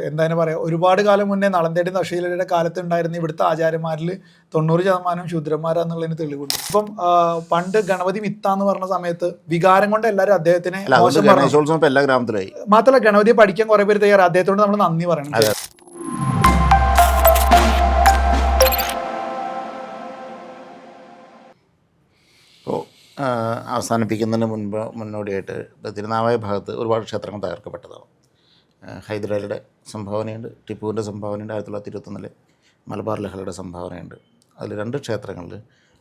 എന്തായാലും പറയാം, ഒരുപാട് കാലം മുന്നേ നളന്തേടി നക്ഷീലരുടെ കാലത്ത് ഉണ്ടായിരുന്ന ഇവിടുത്തെ ആചാര്യന്മാരിൽ 90% ശൂദ്രന്മാരാന്നുള്ളതിന് തെളിവുണ്ട്. ഇപ്പം പണ്ട് ഗണപതി മിത്താന്ന് പറഞ്ഞ സമയത്ത് വികാരം കൊണ്ട് എല്ലാവരും അദ്ദേഹത്തിനെ മോശം പറഞ്ഞു. എല്ലാ ഗ്രാമത്തിലായി. മാത്രമല്ല ഗണപതിയെ പഠിക്കാൻ കുറെ പേര് തയ്യാറ്, അദ്ദേഹത്തോട് നമ്മൾ നന്ദി പറയണം. ഇപ്പോൾ അവസാനിപ്പിക്കുന്നതിന് മുന്നോടിയായിട്ട് തിരുനാവായ ഭാഗത്ത് ഒരുപാട് ക്ഷേത്രങ്ങൾ തകർക്കപ്പെട്ടതാണ്. ഹൈദരാലിയുടെ സംഭാവനയുണ്ട്, ടിപ്പുവിൻ്റെ സംഭാവനയുണ്ട്, 1921 മലബാർ ലഹളയുടെ സംഭാവനയുണ്ട്. അതിൽ 2 ക്ഷേത്രങ്ങളിൽ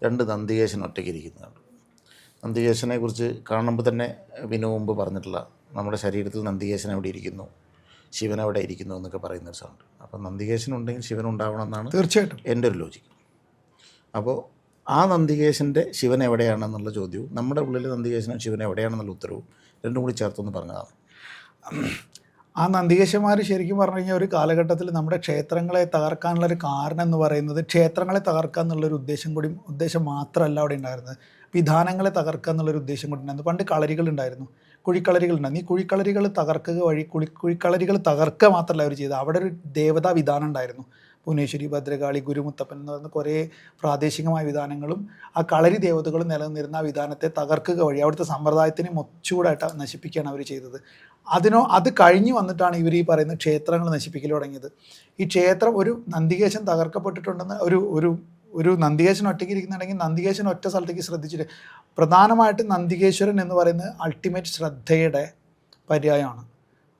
2 നന്ദികേശൻ ഒറ്റയ്ക്ക് ഇരിക്കുന്നതാണ്. നന്ദികേശനെ കുറിച്ച് കാണുമ്പോൾ തന്നെ വിനു മുമ്പ് പറഞ്ഞിട്ടുള്ള നമ്മുടെ ശരീരത്തിൽ നന്ദികേശൻ എവിടെ ഇരിക്കുന്നു, ശിവൻ എവിടെ ഇരിക്കുന്നു എന്നൊക്കെ പറയുന്നൊരു സൗണ്ട്. അപ്പോൾ നന്ദികേശൻ ഉണ്ടെങ്കിൽ ശിവൻ ഉണ്ടാവണം എന്നാണ് തീർച്ചയായിട്ടും എൻ്റെ ഒരു ലോജിക്ക്. അപ്പോൾ ആ നന്ദികേശൻ്റെ ശിവൻ എവിടെയാണെന്നുള്ള ചോദ്യവും നമ്മുടെ ഉള്ളിൽ നന്ദികേശനും ശിവൻ എവിടെയാണെന്നുള്ള ഉത്തരവും രണ്ടും കൂടി ചേർത്തൊന്ന് പറഞ്ഞതാണ്. ആ നന്ദികേശന്മാർ ശരിക്കും പറഞ്ഞു കഴിഞ്ഞാൽ ഒരു കാലഘട്ടത്തിൽ നമ്മുടെ ക്ഷേത്രങ്ങളെ തകർക്കാനുള്ളൊരു കാരണം എന്ന് പറയുന്നത് ക്ഷേത്രങ്ങളെ തകർക്കുക എന്നുള്ളൊരു ഉദ്ദേശം മാത്രമല്ല അവിടെ ഉണ്ടായിരുന്നത്, വിധാനങ്ങളെ തകർക്കുക എന്നുള്ളൊരു ഉദ്ദേശം കൂടി ഉണ്ടായിരുന്നു. പണ്ട് കളരികളുണ്ടായിരുന്നു, കുഴിക്കളരികളുണ്ടായിരുന്നു. ഈ കുഴിക്കളരികൾ തകർക്കുക വഴി കുഴിക്കളരികൾ തകർക്കുക മാത്രമല്ല അവർ ചെയ്തത്, അവിടെ ഒരു ദേവതാ വിധാനം ഉണ്ടായിരുന്നു. ഭുവനേശ്വരി, ഭദ്രകാളി, ഗുരുമുത്തപ്പൻ എന്ന് പറയുന്ന കുറേ പ്രാദേശികമായ വിധാനങ്ങളും ആ കളരി ദേവതകളും നിലനിന്നിരുന്ന ആ വിധാനത്തെ തകർക്കുക വഴി അവിടുത്തെ സമ്പ്രദായത്തിനെ മൊച്ചൂടായിട്ട് നശിപ്പിക്കുകയാണ് അവർ ചെയ്തത്. അത് കഴിഞ്ഞ് വന്നിട്ടാണ് ഇവർ ഈ പറയുന്ന ക്ഷേത്രങ്ങൾ നശിപ്പിക്കൽ തുടങ്ങിയത്. ഈ ക്ഷേത്രം ഒരു നന്ദികേശൻ തകർക്കപ്പെട്ടിട്ടുണ്ടെന്ന് ഒരു നന്ദികേശൻ ഒറ്റയ്ക്ക് ഇരിക്കുന്നുണ്ടെങ്കിൽ നന്ദികേശൻ ഒറ്റ സ്ഥലത്തേക്ക് ശ്രദ്ധിച്ചിട്ട്, പ്രധാനമായിട്ടും നന്ദികേശ്വരൻ എന്ന് പറയുന്നത് അൾട്ടിമേറ്റ് ശ്രദ്ധയുടെ പര്യായമാണ്.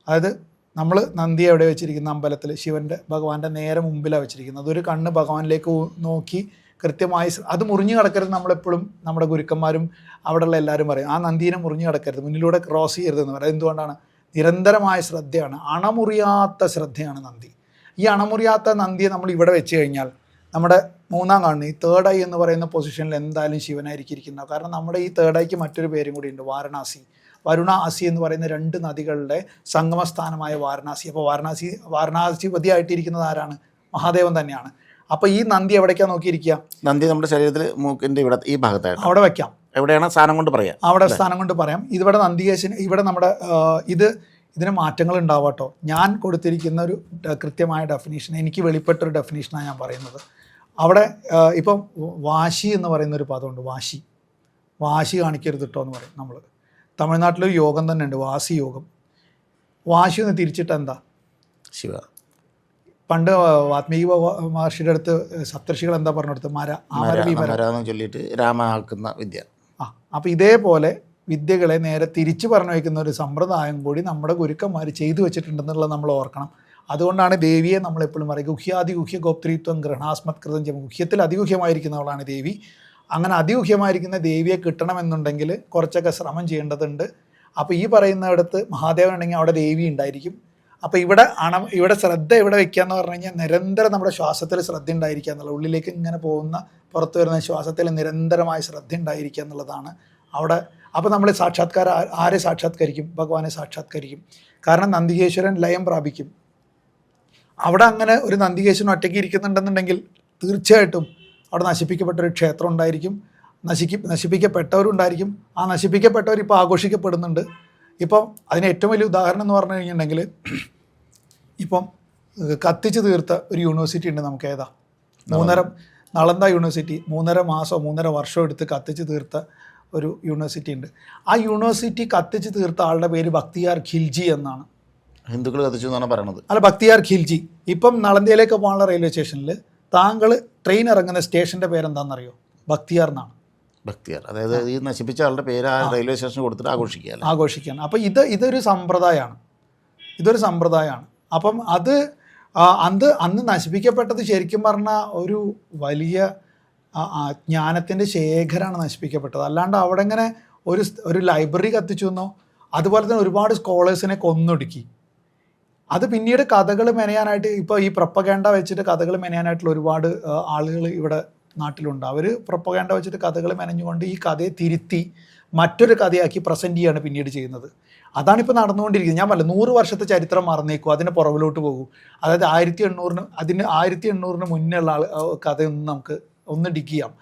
അതായത് നമ്മൾ നന്ദിയെ എവിടെ വെച്ചിരിക്കുന്ന അമ്പലത്തിൽ ശിവൻ്റെ ഭഗവാന്റെ നേരെ മുമ്പിലാണ് വെച്ചിരിക്കുന്നത്. അതൊരു കണ്ണ് ഭഗവാനിലേക്ക് നോക്കി കൃത്യമായി അത് മുറിഞ്ഞു കിടക്കരുത്. നമ്മളെപ്പോഴും നമ്മുടെ ഗുരുക്കന്മാരും അവിടെയുള്ള എല്ലാവരും പറയും ആ നന്ദീനെ മുറിഞ്ഞു കിടക്കരുത്, മുന്നിലൂടെ ക്രോസ് ചെയ്യരുതെന്ന് പറയും. എന്തുകൊണ്ടാണ്? നിരന്തരമായ ശ്രദ്ധയാണ്, അണമുറിയാത്ത ശ്രദ്ധയാണ് നന്ദി. ഈ അണമുറിയാത്ത നന്ദിയെ നമ്മൾ ഇവിടെ വെച്ച് കഴിഞ്ഞാൽ നമ്മുടെ മൂന്നാം കാണുന്ന ഈ തേർഡ് ഐ എന്ന് പറയുന്ന പൊസിഷനിൽ എന്തായാലും ശിവനായിരിക്കും ഇരിക്കുന്നത്. കാരണം നമ്മുടെ ഈ തേർഡ് ഐക്ക് മറ്റൊരു പേരും കൂടി ഉണ്ട്, വാരണാസി. വരുണ ആസി എന്ന് പറയുന്ന 2 നദികളുടെ സംഗമസ്ഥാനമായ വാരണാസി. അപ്പോൾ വാരണാസിപതിയായിട്ടിരിക്കുന്നത് ആരാണ്? മഹാദേവൻ തന്നെയാണ്. അപ്പോൾ ഈ നന്ദി എവിടേക്കാണ് നോക്കിയിരിക്കുക? നന്ദി നമ്മുടെ ശരീരത്തിൽ മൂക്കിൻ്റെ ഇവിടെ ഈ ഭാഗത്തായിട്ട് അവിടെ വയ്ക്കാം. എവിടെയാണ് സ്ഥാനം കൊണ്ട് പറയാം, അവിടെ സ്ഥാനം കൊണ്ട് പറയാം. ഇതിവിടെ നന്ദികേശൻ, ഇവിടെ നമ്മുടെ ഇതിന് മാറ്റങ്ങൾ ഉണ്ടാവാട്ടോ. ഞാൻ കൊടുത്തിരിക്കുന്ന ഒരു കൃത്യമായ ഡെഫിനേഷൻ, എനിക്ക് വെളിപ്പെട്ടൊരു ഡെഫിനേഷനാണ് ഞാൻ പറയുന്നത്. അവിടെ ഇപ്പം വാശി എന്ന് പറയുന്നൊരു പദമുണ്ട്, വാശി കാണിക്കരുത് കേട്ടോ എന്ന് പറയും നമ്മൾ. തമിഴ്നാട്ടിലൊരു യോഗം തന്നെ ഉണ്ട്, വാസി യോഗം. വാശി ഒന്ന് തിരിച്ചിട്ട് എന്താ? ശിവ. പണ്ട് വാത്മീകി മഹർഷിയുടെ അടുത്ത് സപ്തർഷികൾ എന്താ പറഞ്ഞെടുത്ത്? ചൊല്ലിയിട്ട് രാമാക്കുന്ന വിദ്യ. അപ്പോൾ ഇതേപോലെ വിദ്യകളെ നേരെ തിരിച്ചു പറഞ്ഞു വയ്ക്കുന്ന ഒരു സമ്പ്രദായം കൂടി നമ്മുടെ ഗുരുക്കന്മാർ ചെയ്തു വെച്ചിട്ടുണ്ടെന്നുള്ളത് നമ്മൾ ഓർക്കണം. അതുകൊണ്ടാണ് ദേവിയെ നമ്മളെപ്പോഴും പറയും ഗുഹ്യാതിഗുഹ്യ ഗോപ്ത്രീത്വം ഗ്രഹണാസ്മത് കൃതം ചെയ്യും. ഗുഹ്യത്തിൽ അതിഗുഹ്യമായിരിക്കുന്നവളാണ് ദേവി. അങ്ങനെ അതിഗുഹ്യമായിരിക്കുന്ന ദേവിയെ കിട്ടണമെന്നുണ്ടെങ്കിൽ കുറച്ചൊക്കെ ശ്രമം ചെയ്യേണ്ടതുണ്ട്. അപ്പോൾ ഈ പറയുന്നിടത്ത് മഹാദേവൻ ഉണ്ടെങ്കിൽ അവിടെ ദേവി ഉണ്ടായിരിക്കും. അപ്പോൾ ഇവിടെ ശ്രദ്ധ എവിടെ വയ്ക്കുക എന്ന് പറഞ്ഞു കഴിഞ്ഞാൽ നിരന്തരം നമ്മുടെ ശ്വാസത്തിൽ ശ്രദ്ധ ഉണ്ടായിരിക്കുക എന്നുള്ളത്, ഉള്ളിലേക്ക് ഇങ്ങനെ പോകുന്ന പുറത്തു വരുന്ന ശ്വാസത്തിൽ നിരന്തരമായ ശ്രദ്ധ ഉണ്ടായിരിക്കുക എന്നുള്ളതാണ് അവിടെ. അപ്പോൾ നമ്മൾ ആരെ സാക്ഷാത്കരിക്കും? ഭഗവാനെ സാക്ഷാത്കരിക്കും. കാരണം നന്ദികേശ്വരൻ ലയം പ്രാപിക്കും. അവിടെ അങ്ങനെ ഒരു നന്ദികേശ്വരൻ ഒറ്റയ്ക്ക് ഇരിക്കുന്നുണ്ടെന്നുണ്ടെങ്കിൽ തീർച്ചയായിട്ടും അവിടെ നശിപ്പിക്കപ്പെട്ടൊരു ക്ഷേത്രം ഉണ്ടായിരിക്കും, നശിപ്പിക്കപ്പെട്ടവരുണ്ടായിരിക്കും. ആ നശിപ്പിക്കപ്പെട്ടവർ ഇപ്പോൾ ആഘോഷിക്കപ്പെടുന്നുണ്ട്. ഇപ്പം അതിന് ഏറ്റവും വലിയ ഉദാഹരണം എന്ന് പറഞ്ഞു കഴിഞ്ഞിട്ടുണ്ടെങ്കിൽ ഇപ്പം കത്തിച്ച് തീർത്ത ഒരു യൂണിവേഴ്സിറ്റി ഉണ്ട് നമുക്ക്. ഏതാ? നളന്ദ യൂണിവേഴ്സിറ്റി. 3.5 മാസമോ 3.5 വർഷമോ എടുത്ത് കത്തിച്ച് തീർത്ത ഒരു യൂണിവേഴ്സിറ്റി ഉണ്ട്. ആ യൂണിവേഴ്സിറ്റി കത്തിച്ച് തീർത്ത ആളുടെ പേര് ബക്തിയാർ ഖിൽജി എന്നാണ്. ഹിന്ദുക്കൾ കത്തിച്ചു എന്നാണ് പറയുന്നത്. അല്ല, ബക്തിയാർ ഖിൽജി. ഇപ്പം നളന്ദയിലേക്ക് പോകാനുള്ള റെയിൽവേ സ്റ്റേഷനിൽ താങ്കൾ ട്രെയിൻ ഇറങ്ങുന്ന സ്റ്റേഷൻ്റെ പേരെന്താണെന്നറിയോ? ബക്തിയാർ എന്നാണ്. ബക്തിയാർ, അതായത് ഈ നശിപ്പിച്ച ആളുടെ പേര് ആ റെയിൽവേ സ്റ്റേഷന് കൊടുത്തിട്ട് ആഘോഷിക്കുകയാണ്. അപ്പോൾ ഇതൊരു സമ്പ്രദായമാണ്. അപ്പം അന്ന് നശിപ്പിക്കപ്പെട്ടത് ശരിക്കും പറഞ്ഞാൽ ഒരു വലിയ ജ്ഞാനത്തിൻ്റെ ശേഖരമാണ് നശിപ്പിക്കപ്പെട്ടത്. അല്ലാണ്ട് അവിടെ ഇങ്ങനെ ഒരു ലൈബ്രറി കത്തിച്ചു എന്നോ, അതുപോലെ തന്നെ ഒരുപാട് സ്കോളേഴ്സിനെ കൊന്നൊടുക്കി. അത് പിന്നീട് കഥകൾ മെനയാനായിട്ട്, ഇപ്പോൾ ഈ പ്രൊപ്പഗാൻഡ വെച്ചിട്ട് കഥകൾ മെനയാനായിട്ടുള്ള ഒരുപാട് ആളുകൾ ഇവിടെ നാട്ടിലുണ്ട്. അവർ പ്രൊപ്പഗാൻഡ വെച്ചിട്ട് കഥകൾ മെനഞ്ഞുകൊണ്ട് ഈ കഥയെ തിരുത്തി മറ്റൊരു കഥയാക്കി പ്രസൻറ്റ് ചെയ്യുകയാണ് പിന്നീട് ചെയ്യുന്നത്. അതാണിപ്പോൾ നടന്നുകൊണ്ടിരിക്കുന്നത്. ഞാൻ പറഞ്ഞില്ല 100 വർഷത്തെ ചരിത്രം മറന്നേക്കും, അതിന് പുറകിലോട്ട് പോകും. അതായത് 1800 മുന്നേ ഉള്ള കഥയൊന്നും നമുക്ക് ഒന്ന് ഡിഗ് ചെയ്യാം.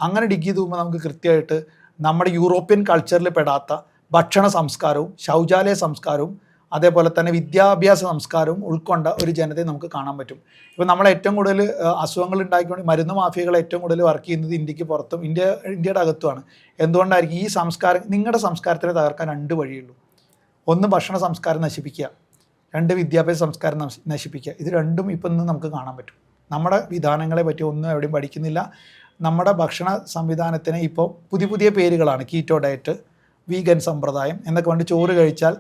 അങ്ങനെ ഡിഗ് ചെയ്ത് പോകുമ്പോൾ നമുക്ക് കൃത്യമായിട്ട് നമ്മുടെ യൂറോപ്യൻ കൾച്ചറിൽ പെടാത്ത ഭക്ഷണ സംസ്കാരവും ശൗചാലയ സംസ്കാരവും അതേപോലെ തന്നെ വിദ്യാഭ്യാസ സംസ്കാരവും ഉൾക്കൊണ്ട ഒരു ജനതയെ നമുക്ക് കാണാൻ പറ്റും. ഇപ്പോൾ നമ്മളെ ഏറ്റവും കൂടുതൽ അസുഖങ്ങൾ ഉണ്ടാക്കിക്കൊണ്ട് മരുന്ന് മാഫിയകൾ ഏറ്റവും കൂടുതൽ വർക്ക് ചെയ്യുന്നത് ഇന്ത്യക്ക് പുറത്തും ഇന്ത്യയുടെ അകത്തുമാണ്. എന്തുകൊണ്ടായിരിക്കും? ഈ സംസ്കാരം, നിങ്ങളുടെ സംസ്കാരത്തിനെ തകർക്കാൻ 2 വഴിയുള്ളൂ. ഒന്ന് ഭക്ഷണ സംസ്കാരം നശിപ്പിക്കുക, 2 വിദ്യാഭ്യാസ സംസ്കാരം നശിപ്പിക്കുക. ഇത് രണ്ടും ഇപ്പം ഇന്ന് നമുക്ക് കാണാൻ പറ്റും. നമ്മുടെ വിധാനങ്ങളെ പറ്റി ഒന്നും എവിടെയും പഠിക്കുന്നില്ല. നമ്മുടെ ഭക്ഷണ സംവിധാനത്തിന് ഇപ്പോൾ പുതിയ പേരുകളാണ്. കീറ്റോ ഡയറ്റ്, വീഗൻ സമ്പ്രദായം എന്നൊക്കെ വേണ്ടി ചോറ് കഴിച്ചാൽ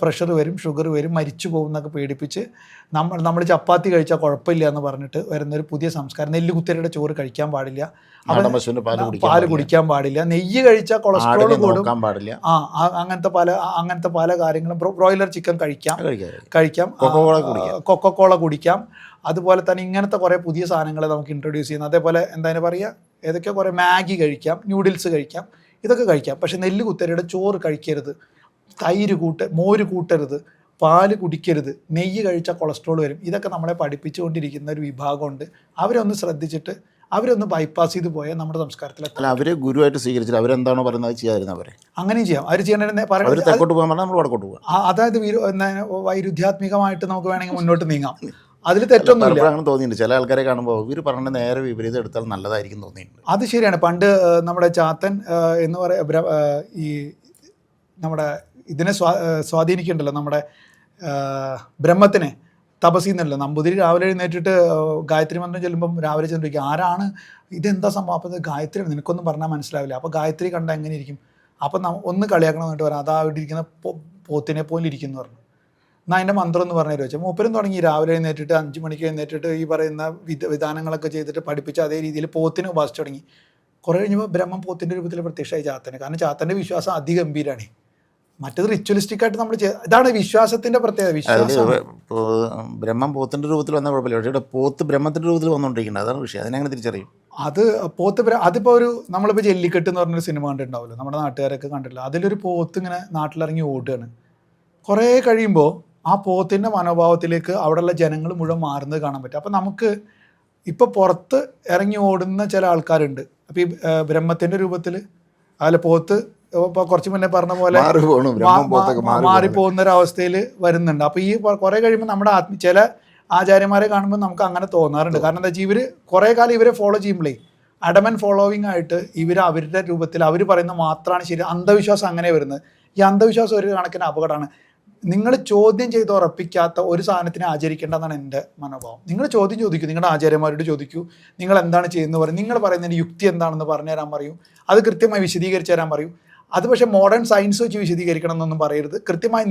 പ്രഷർ വരും, ഷുഗർ വരും, മരിച്ചു പോകും എന്നൊക്കെ പേടിപ്പിച്ച് നമ്മൾ ചപ്പാത്തി കഴിച്ചാൽ കുഴപ്പമില്ല എന്ന് പറഞ്ഞിട്ട് വരുന്നൊരു പുതിയ സംസ്കാരം. നെല്ലുകുത്തരിയുടെ ചോറ് കഴിക്കാൻ പാടില്ല, പാല് കുടിക്കാൻ പാടില്ല, നെയ്യ് കഴിച്ചാൽ കൊളസ്ട്രോൾ കൂടും, അങ്ങനത്തെ പല കാര്യങ്ങളും. ബ്രോയിലർ ചിക്കൻ കഴിക്കാം, കൊക്കോകോള കുടിക്കാം. അതുപോലെ തന്നെ ഇങ്ങനത്തെ കുറേ പുതിയ സാധനങ്ങളെ നമുക്ക് ഇൻട്രൊഡ്യൂസ് ചെയ്യുന്നത്. അതേപോലെ എന്താണ് പറയുക, ഏതൊക്കെ കുറേ മാഗി കഴിക്കാം, ന്യൂഡിൽസ് കഴിക്കാം, ഇതൊക്കെ കഴിക്കാം. പക്ഷേ നെല്ലുകുത്തരിയുടെ ചോറ് കഴിക്കരുത്, മോര് കൂട്ടരുത്, പാല് കുടിക്കരുത്, നെയ്യ് കഴിച്ചാൽ കൊളസ്ട്രോൾ വരും. ഇതൊക്കെ നമ്മളെ പഠിപ്പിച്ചുകൊണ്ടിരിക്കുന്ന ഒരു വിഭാഗമുണ്ട്. അവരൊന്ന് ശ്രദ്ധിച്ചിട്ട് അവരൊന്ന് ബൈപ്പാസ് ചെയ്ത് പോയാൽ നമ്മുടെ സംസ്കാരത്തിൽ അവരെ ഗുരുവായിട്ട് സ്വീകരിച്ചിട്ട് അവരെന്താണോ പറയുന്നത് ചെയ്യാതിരുന്ന അവരെ അങ്ങനെയും ചെയ്യാം. അവർ ചെയ്യേണ്ടത് അതായത് വൈരുദ്ധ്യാത്മികമായിട്ട് നമുക്ക് വേണമെങ്കിൽ മുന്നോട്ട് നീങ്ങാം. അതിൽ തെറ്റൊന്നുമില്ല. അങ്ങനെ തോന്നിയിട്ടുണ്ട് ചില ആൾക്കാരെ കാണുമ്പോൾ ഇവർ പറഞ്ഞ നേരെ വിപരീതം എടുത്താൽ നല്ലതായിരിക്കും തോന്നിയിട്ടുണ്ട്. അത് ശരിയാണ്. പണ്ട് നമ്മുടെ ചാത്തൻ എന്ന് പറയാ ഈ നമ്മുടെ ഇതിനെ സ്വാധീനിക്കുന്നുണ്ടല്ലോ, നമ്മുടെ ബ്രഹ്മത്തിനെ തപസ്സിന്നല്ലോ. നമ്പൂതിരി രാവിലെ എഴുന്നേറ്റിട്ട് ഗായത്രി മന്ത്രം ചൊല്ലുമ്പം രാവിലെ ചെന്നിരിക്കും, ആരാണ് ഇതെന്താ സംഭവം? അപ്പോൾ ഗായത്രി നിനക്കൊന്നും പറഞ്ഞാൽ മനസ്സിലാവില്ല. അപ്പോൾ ഗായത്രി കണ്ടാൽ എങ്ങനെ ഇരിക്കും? അപ്പം ഒന്ന് കളിയാക്കണം എന്നിട്ട് പറയാം, അതാ അവിടെ ഇരിക്കുന്ന പോത്തിനെ പോലെ ഇരിക്കുന്നു പറഞ്ഞു. എന്നാൽ അതിൻ്റെ മന്ത്രം എന്ന് പറഞ്ഞു വെച്ചാൽ മൂപ്പരും തുടങ്ങി രാവിലെ എഴുന്നേറ്റിട്ട് 5 മണിക്ക് എഴുന്നേറ്റിട്ട് ഈ പറയുന്ന വിധാനങ്ങളൊക്കെ ചെയ്തിട്ട് പഠിപ്പിച്ച് അതേ രീതിയിൽ പോത്തിനെ ഉപാസിച്ചു തുടങ്ങി. കുറേ കഴിഞ്ഞപ്പോൾ ബ്രഹ്മം പോത്തിൻ്റെ രൂപത്തിൽ പ്രത്യക്ഷമായി ചാത്തന്. കാരണം ചാത്തൻ്റെ വിശ്വാസം അതിഗംഭീരമാണ്. മറ്റത് റിച്വലിസ്റ്റിക് ആയിട്ട് നമ്മൾ ഇതാണ് വിശ്വാസത്തിന്റെ പ്രത്യേകത. വിശ്വാസം ബ്രഹ്മം പോത്തിന്റെ രൂപത്തിൽ വന്ന കുഴപ്പമില്ല, പക്ഷേ ഇവിടെ പോത്ത് ബ്രഹ്മത്തിന്റെ രൂപത്തിൽ വന്നുകൊണ്ടിരിക്കുന്നത്, അതാണ് വിഷയം. അതിനെങ്ങനെ തിരിച്ചറിയും? അത് അതിപ്പോൾ നമ്മളിപ്പോൾ ജല്ലിക്കെട്ട് എന്ന് പറഞ്ഞൊരു സിനിമ കണ്ടിട്ടുണ്ടാവുമല്ലോ, നമ്മുടെ നാട്ടുകാരൊക്കെ കണ്ടിട്ടില്ല. അതിലൊരു പോത്ത് ഇങ്ങനെ നാട്ടിലിറങ്ങി ഓടുകയാണ്. കുറേ കഴിയുമ്പോൾ ആ പോത്തിൻ്റെ മനോഭാവത്തിലേക്ക് അവിടെയുള്ള ജനങ്ങൾ മുഴുവൻ മാറുന്നത് കാണാൻ പറ്റും. അപ്പം നമുക്ക് ഇപ്പോൾ പുറത്ത് ഇറങ്ങി ഓടുന്ന ചില ആൾക്കാരുണ്ട്. അപ്പോൾ ഈ ബ്രഹ്മത്തിൻ്റെ രൂപത്തിൽ അതിൽ പോത്ത് ഇപ്പോൾ കുറച്ച് മുന്നേ പറഞ്ഞ പോലെ മാറിപ്പോകുന്ന ഒരു അവസ്ഥയിൽ വരുന്നുണ്ട്. അപ്പോൾ ഈ കുറേ കഴിയുമ്പോൾ നമ്മുടെ ചില ആചാര്യന്മാരെ കാണുമ്പോൾ നമുക്ക് അങ്ങനെ തോന്നാറുണ്ട്. കാരണം എന്താ വെച്ചാൽ ഇവർ കുറേ കാലം ഇവരെ ഫോളോ ചെയ്യുമ്പോഴേ അഡമൻ ഫോളോവിങ് ആയിട്ട് ഇവർ അവരുടെ രൂപത്തിൽ അവർ പറയുന്ന മാത്രമാണ് ശരി. അന്ധവിശ്വാസം അങ്ങനെ വരുന്നത്. ഈ അന്ധവിശ്വാസം ഒരു കണക്കിന് അപകടമാണ്. നിങ്ങൾ ചോദ്യം ചെയ്ത് ഉറപ്പിക്കാത്ത ഒരു സാധനത്തിനെ ആചരിക്കേണ്ടതാണ് എൻ്റെ മനോഭാവം. നിങ്ങൾ ചോദ്യം ചോദിക്കൂ, നിങ്ങളുടെ ആചാര്യന്മാരോട് ചോദിക്കൂ, നിങ്ങൾ എന്താണ് ചെയ്യുന്നത് പറയും, നിങ്ങൾ പറയുന്നതിൻ്റെ യുക്തി എന്താണെന്ന് പറഞ്ഞു തരാൻ പറയൂ, അത് കൃത്യമായി വിശദീകരിച്ച് തരാൻ പറയൂ. അത് പക്ഷേ മോഡേൺ സയൻസ് വെച്ച് വിശദീകരിക്കണം എന്നൊന്നും പറയരുത്. കൃത്യമായി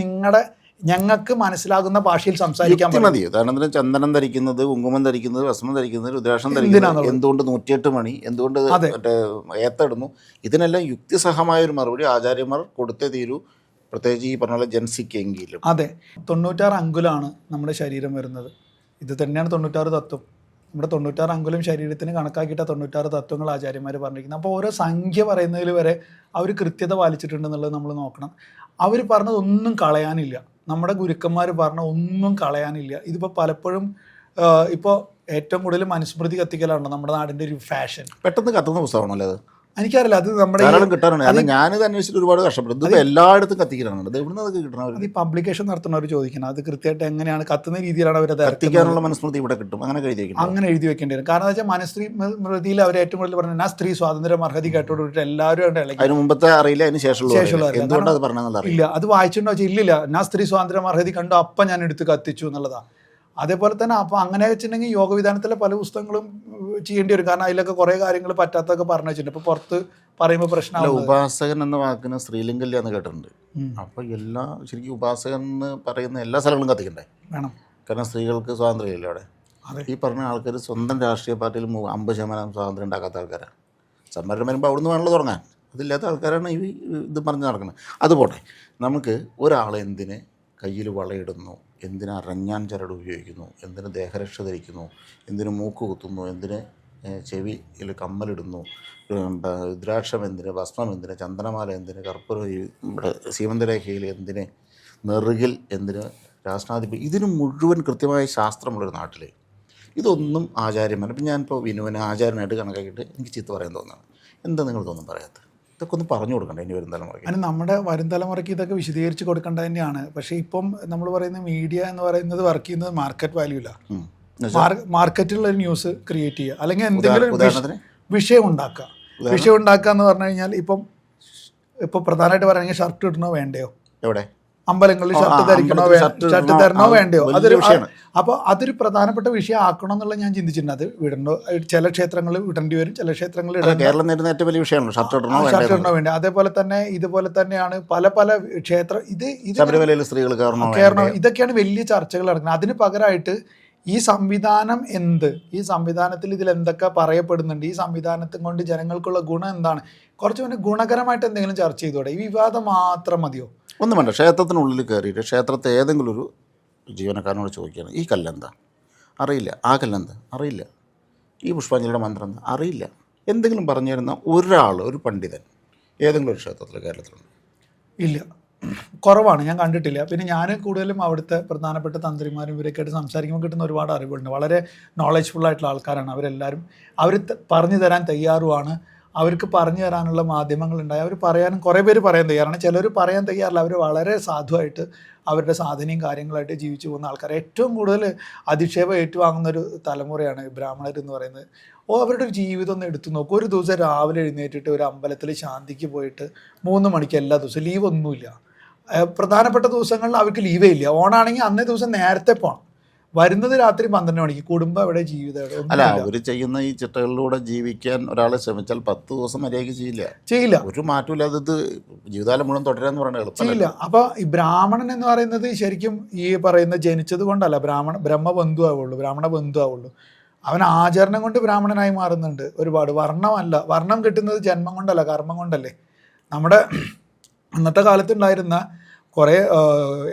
ഞങ്ങൾക്ക് മനസ്സിലാകുന്ന ഭാഷയിൽ സംസാരിക്കാൻ മതി. ഉദാഹരണത്തിന് ചന്ദനം ധരിക്കുന്നത്, കുങ്കുമം ധരിക്കുന്നത്, ഭസ്മം ധരിക്കുന്നത്, രുദ്രാക്ഷം ധരിക്കുന്നത്, എന്തുകൊണ്ട് 108 മണി, എന്തുകൊണ്ട് ഏത്തടുന്നു, ഇതിനെല്ലാം യുക്തിസഹമായ ഒരു മറുപടി ആചാര്യന്മാർ കൊടുത്തേ തീരൂ. പ്രത്യേകിച്ച് ഈ പറഞ്ഞ പോലെ ജൻസിക്കെങ്കിലും. അതെ, 96 അങ്കുലാണ് നമ്മുടെ ശരീരം വരുന്നത്. ഇത് തന്നെയാണ് 96 തത്വം. നമ്മുടെ 96 അങ്കുലം ശരീരത്തിന് കണക്കാക്കിയിട്ട 96 തത്വങ്ങൾ ആചാര്യന്മാർ പറഞ്ഞിരിക്കുന്നത്. അപ്പോൾ ഓരോ സംഖ്യ പറയുന്നതിൽ വരെ അവർ കൃത്യത പാലിച്ചിട്ടുണ്ടെന്നുള്ളത് നമ്മൾ നോക്കണം. അവർ പറഞ്ഞത് ഒന്നും കളയാനില്ല, നമ്മുടെ ഗുരുക്കന്മാർ പറഞ്ഞ ഒന്നും കളയാനില്ല. ഇതിപ്പോൾ പലപ്പോഴും ഇപ്പോൾ ഏറ്റവും കൂടുതൽ മനുസ്മൃതി കത്തിക്കലാണ് നമ്മുടെ നാടിൻ്റെ ഒരു ഫാഷൻ. പെട്ടെന്ന് കത്തുന്ന പുസ്തകമാണല്ലോ അത്. എനിക്കറിയില്ല, അത് നമ്മുടെ കിട്ടാറുണ്ട്. ഞാനിത് അന്വേഷിച്ചിട്ട് ഒരുപാട് കഷ്ടപ്പെട്ടു. ഇത് എല്ലായിടത്തും കത്തിക്കാനാണ്. എവിടെ കിട്ടണം? അത് ഈ പബ്ലിക്കേഷൻ നടത്തുന്നവർ ചോദിക്കണം, അത് കൃത്യമായിട്ട് എങ്ങനെയാണ് കത്തുന്ന രീതിയിലാണ് അവരത് കത്തിക്കാനുള്ള മനുസ്മൃതി ഇവിടെ കിട്ടും. അങ്ങനെ എഴുതി വെക്കേണ്ടി വരും. കാരണം എന്താ വെച്ചാൽ മനുസ്മൃതിയിൽ അവർ ഏറ്റവും കൂടുതൽ പറഞ്ഞാൽ ഞാൻ സ്ത്രീ സ്വാതന്ത്ര്യം അർഹതി കേട്ടോടുകൂടി എല്ലാവരും അതിന് മുമ്പത്തെ അറിയില്ല, അതിന് ശേഷമുള്ള ഇല്ല. അത് വായിച്ചിട്ടുണ്ടോ വെച്ചാൽ ഇല്ലില്ല, ഞാൻ സ്ത്രീ സ്വാതന്ത്ര്യം അർഹതി കണ്ടു അപ്പം ഞാൻ എടുത്ത് കത്തിച്ചു എന്നുള്ളതാണ്. അതേപോലെ തന്നെ അപ്പോൾ അങ്ങനെ വെച്ചിട്ടുണ്ടെങ്കിൽ യോഗവിധാനത്തിലെ പല പുസ്തകങ്ങളും ചെയ്യേണ്ടി വരും. കാരണം അതിലൊക്കെ കുറേ കാര്യങ്ങൾ പറ്റാത്തൊക്കെ പറഞ്ഞു വെച്ചിട്ടുണ്ട്. ഇപ്പോൾ പുറത്ത് പറയുമ്പോൾ പ്രശ്നമാണ്. ഉപാസകൻ എന്ന വാക്കിന് സ്ത്രീലിംഗല്യ എന്ന് കേട്ടിട്ടുണ്ട്. അപ്പോൾ ശരിക്കും ഉപാസകൻ എന്ന് പറയുന്ന എല്ലാ സ്ഥലങ്ങളും കത്തിക്കണ്ടേ? വേണം. കാരണം സ്ത്രീകൾക്ക് സ്വാതന്ത്ര്യമില്ല അവിടെ. ഈ പറഞ്ഞ ആൾക്കാർ സ്വന്തം രാഷ്ട്രീയ പാർട്ടിയിൽ 50% സ്വാതന്ത്ര്യം ഉണ്ടാക്കാത്ത ആൾക്കാരാണ്. സംവരണം വരുമ്പോൾ അവിടുന്ന് വേണമല്ലോ തുടങ്ങാൻ. അതില്ലാത്ത ആൾക്കാരാണ് ഇത് പറഞ്ഞ് നടക്കുന്നത്. അതുപോട്ടെ, നമുക്ക് ഒരാളെ എന്തിന് കയ്യിൽ വളയിടുന്നു, എന്തിന് അരഞ്ഞാൻ ചരട് ഉപയോഗിക്കുന്നു, എന്തിന് ദേഹരക്ഷ ധരിക്കുന്നു, എന്തിന് മൂക്ക് കുത്തുന്നു, എന്തിന് ചെവിയിൽ കമ്മലിടുന്നു, രുദ്രാക്ഷം എന്തിന്, ഭസ്മം എന്തിന്, ചന്ദനമാല എന്തിന്, കർപ്പൂര ഇവിടെ സീമന്തരേഖയിൽ എന്തിന്, നെറുകിൽ എന്തിന്, രാഷ്ട്രാധിപതി, ഇതിന് മുഴുവൻ കൃത്യമായ ശാസ്ത്രമുള്ളൊരു നാട്ടിൽ ഇതൊന്നും ആചാര്യന്മാർ. ഇപ്പം ഞാനിപ്പോൾ വിനുവിനെ ആചാര്യനായിട്ട് കണക്കാക്കിയിട്ട് എനിക്ക് ചീത്ത പറയാൻ തോന്നുന്നു. എന്താ നിങ്ങൾക്കൊന്നും പറയാത്തത്? ഇതൊക്കെ ഒന്ന് പറഞ്ഞു കൊടുക്കണ്ടേ ഇനി വരും തലമുറയ്ക്ക്? അതിന് നമ്മുടെ വരും തലമുറയ്ക്ക് ഇതൊക്കെ വിശദീകരിച്ച് കൊടുക്കേണ്ടത് തന്നെയാണ്. പക്ഷേ ഇപ്പം നമ്മൾ പറയുന്ന മീഡിയ എന്ന് പറയുന്നത് വർക്ക് ചെയ്യുന്നത് മാർക്കറ്റ് വാല്യൂല. മാർക്കറ്റിലുള്ള ഒരു ന്യൂസ് ക്രിയേറ്റ് ചെയ്യുക, അല്ലെങ്കിൽ എന്തെങ്കിലും വിഷയം ഉണ്ടാക്കുക. വിഷയം ഉണ്ടാക്കുക എന്ന് പറഞ്ഞു കഴിഞ്ഞാൽ ഇപ്പം പ്രധാനമായിട്ട് പറയുകയാണെങ്കിൽ ഷർട്ട് ഇടണോ വേണ്ടയോ, എവിടെ അമ്പലങ്ങളിൽ ഷർട്ട് ധരിക്കണോ ഷർട്ട് തരണോ വേണ്ടയോ, അപ്പോൾ അതൊരു പ്രധാനപ്പെട്ട വിഷയം ആക്കണോ എന്നുള്ളത് ഞാൻ ചിന്തിച്ചിട്ടുണ്ട്. അത് വിടണോ, ചില ക്ഷേത്രങ്ങളിൽ വിടേണ്ടി വരും, ചില ക്ഷേത്രങ്ങളിൽ കേരളം നേരിടുന്ന ഏറ്റവും വലിയ വിഷയമാണ് ഷർട്ട് ഇടണോ വേണ്ട. അതേപോലെ തന്നെ ഇതുപോലെ തന്നെയാണ് പല ക്ഷേത്ര ഇത് ശബരിമലയിൽ സ്ത്രീകൾ കയറണോ, ഇതൊക്കെയാണ് വലിയ ചർച്ചകൾ നടക്കുന്നത്. അതിന് പകരമായിട്ട് ഈ സംവിധാനം ഈ സംവിധാനത്തിൽ ഇതിൽ എന്തൊക്കെ പറയപ്പെടുന്നുണ്ട്, ഈ സംവിധാനത്തെ കൊണ്ട് ജനങ്ങൾക്കുള്ള ഗുണം എന്താണ്, കുറച്ച് പിന്നെ ഗുണകരമായിട്ട് എന്തെങ്കിലും ചർച്ച ചെയ്തോടെ. ഈ വിവാദം മാത്രം മതിയോ? ഒന്നും വേണ്ട. ക്ഷേത്രത്തിനുള്ളിൽ കയറിയിട്ട് ക്ഷേത്രത്തെ ഏതെങ്കിലും ഒരു ജീവനക്കാരനോട് ചോദിക്കുകയാണ്, ഈ കല്ലെന്താ അറിയില്ല, ആ കല്ലെന്താ അറിയില്ല, ഈ പുഷ്പാഞ്ജലിയുടെ മന്ത്രം എന്താ അറിയില്ല, എന്തെങ്കിലും പറഞ്ഞു തരുന്ന ഒരു പണ്ഡിതൻ ഏതെങ്കിലും ഒരു ക്ഷേത്രത്തിൽ കേരളത്തിലുണ്ട്? ഇല്ല, കുറവാണ്, ഞാൻ കണ്ടിട്ടില്ല. പിന്നെ ഞാൻ കൂടുതലും അവിടുത്തെ പ്രധാനപ്പെട്ട തന്ത്രിമാരും ഇവരൊക്കെ ആയിട്ട് സംസാരിക്കുമ്പോൾ കിട്ടുന്ന ഒരുപാട് അറിവുകളുണ്ട്. വളരെ നോളജ്ഫുൾ ആയിട്ടുള്ള ആൾക്കാരാണ് അവരെല്ലാവരും. അവർ പറഞ്ഞു തരാൻ തയ്യാറുമാണ്. അവർക്ക് പറഞ്ഞു തരാനുള്ള മാധ്യമങ്ങളുണ്ടായി. അവർ പറയാനും കുറേ പേര് പറയാൻ തയ്യാറാണ്. ചിലർ പറയാൻ തയ്യാറില്ല. അവർ വളരെ സാധുവായിട്ട് അവരുടെ സാധനയും കാര്യങ്ങളായിട്ട് ജീവിച്ചു പോകുന്ന ആൾക്കാർ. ഏറ്റവും കൂടുതൽ അധിക്ഷേപം ഏറ്റുവാങ്ങുന്നൊരു തലമുറയാണ് ബ്രാഹ്മണർ എന്ന് പറയുന്നത്. അവരുടെ ഒരു ജീവിതം ഒന്ന് എടുത്തു നോക്കും. ഒരു ദിവസം രാവിലെ എഴുന്നേറ്റിട്ട് ഒരു അമ്പലത്തിൽ ശാന്തിക്ക് പോയിട്ട് 3 മണിക്ക് എല്ലാ ദിവസവും, ലീവ് ഒന്നുമില്ല. പ്രധാനപ്പെട്ട ദിവസങ്ങളിൽ അവർക്ക് ലീവേ ഇല്ല. ഓണാണെങ്കിൽ അന്നേ ദിവസം നേരത്തെ പോകണം. വരുന്നത് രാത്രി 12 മണിക്ക്. കുടുംബം എവിടെ, ജീവിതം എവിടെ? അല്ല, അവർ ചെയ്യുന്ന ഈ ചിട്ടകളിലൂടെ ജീവിക്കാൻ ഒരാളെ ശ്രമിച്ചാൽ 10 ദിവസം മര്യാദയ്ക്ക് ചെയ്യില്ല. ഒരു മാറ്റമില്ലാതെ ഇത് ജീവിതകാലം മുഴുവൻ തുടരാന്ന് പറഞ്ഞാൽ ചെയ്യില്ല. അപ്പോൾ ഈ ബ്രാഹ്മണൻ എന്ന് പറയുന്നത് ശരിക്കും ഈ പറയുന്ന ജനിച്ചത് കൊണ്ടല്ല ബ്രഹ്മ ബന്ധു ആവുള്ളൂ, ബ്രാഹ്മണ ബന്ധു ആവുള്ളൂ. അവൻ ആചരണം കൊണ്ട് ബ്രാഹ്മണനായി മാറുന്നുണ്ട്. ഒരുപാട് വർണ്ണമല്ല. വർണ്ണം കിട്ടുന്നത് ജന്മം കൊണ്ടല്ല, കർമ്മം കൊണ്ടല്ലേ. നമ്മുടെ അന്നത്തെ കാലത്തുണ്ടായിരുന്ന കുറേ